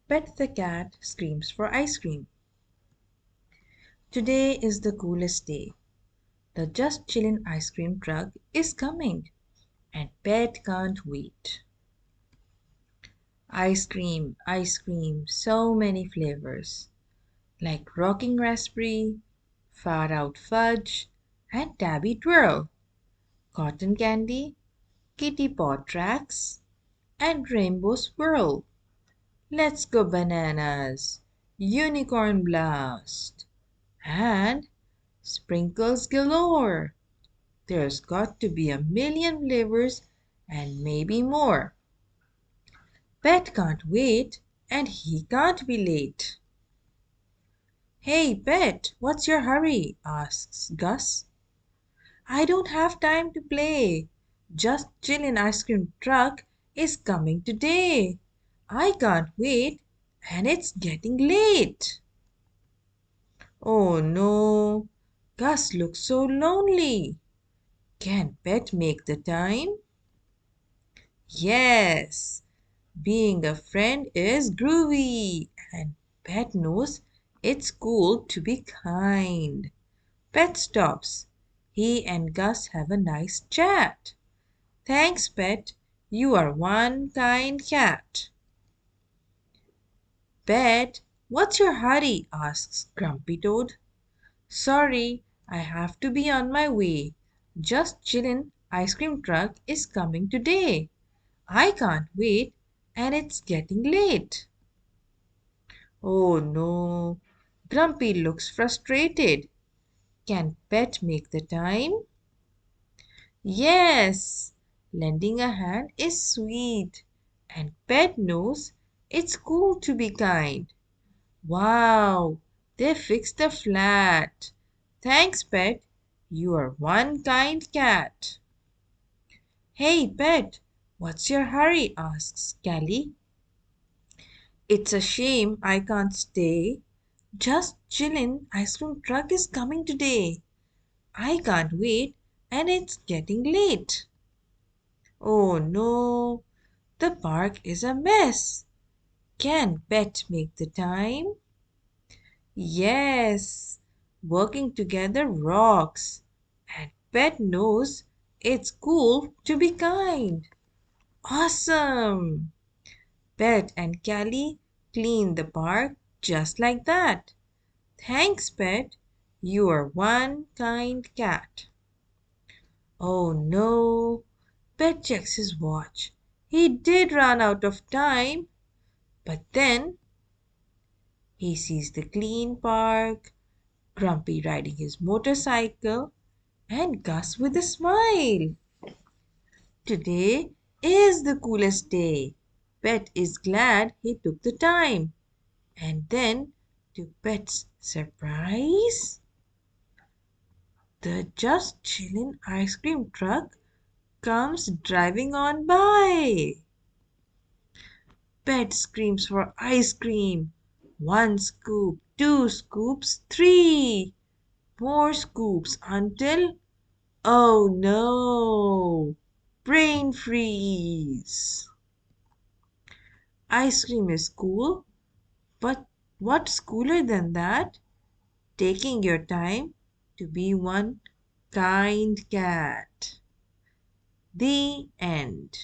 Pet the cat screams for ice cream. Today is the coolest day. The Just Chillin' ice cream truck is coming, and Pet can't wait. Ice cream, so many flavors like rocking raspberry, far out fudge, and tabby twirl, cotton candy, kitty paw tracks, and rainbow swirl. Let's go bananas, unicorn blast, and sprinkles galore. There's got to be a million flavors and maybe more. Pet can't wait and he can't be late. Hey, Pet, what's your hurry? Asks Gus. I don't have time to play. Just Chillin' ice cream truck is coming today. I can't wait and it's getting late. Oh no, Gus looks so lonely. Can Pet make the time? Yes, being a friend is groovy, and Pet knows it's cool to be kind. Pet stops. He and Gus have a nice chat. Thanks, Pet. You are one kind cat. Pet, what's your hurry? Asks Grumpy Toad. Sorry, I have to be on my way. Just chillin' ice cream truck is coming today. I can't wait and it's getting late. Oh no. Grumpy looks frustrated. Can Pet make the time? Yes. Lending a hand is sweet. And Pet knows it's cool to be kind. Wow, they fixed the flat. Thanks, Pet. You are one kind cat. Hey, Pet, what's your hurry? Asks Callie. It's a shame I can't stay. Just chillin', ice cream truck is coming today. I can't wait and it's getting late. Oh no, the park is a mess. Can Pet make the time? Yes, working together rocks. And Pet knows it's cool to be kind. Awesome! Pet and Callie clean the park just like that. Thanks, Pet. You are one kind cat. Oh no! Pet checks his watch. He did run out of time. But then he sees the clean park, Grumpy riding his motorcycle, and Gus with a smile. Today is the coolest day. Pet is glad he took the time. And then, to Pet's surprise, the Just Chillin' ice cream truck comes driving on by. Pet screams for ice cream. One scoop, two scoops, three. More scoops until, oh no, brain freeze. Ice cream is cool, but what's cooler than that? Taking your time to be one kind cat. The end.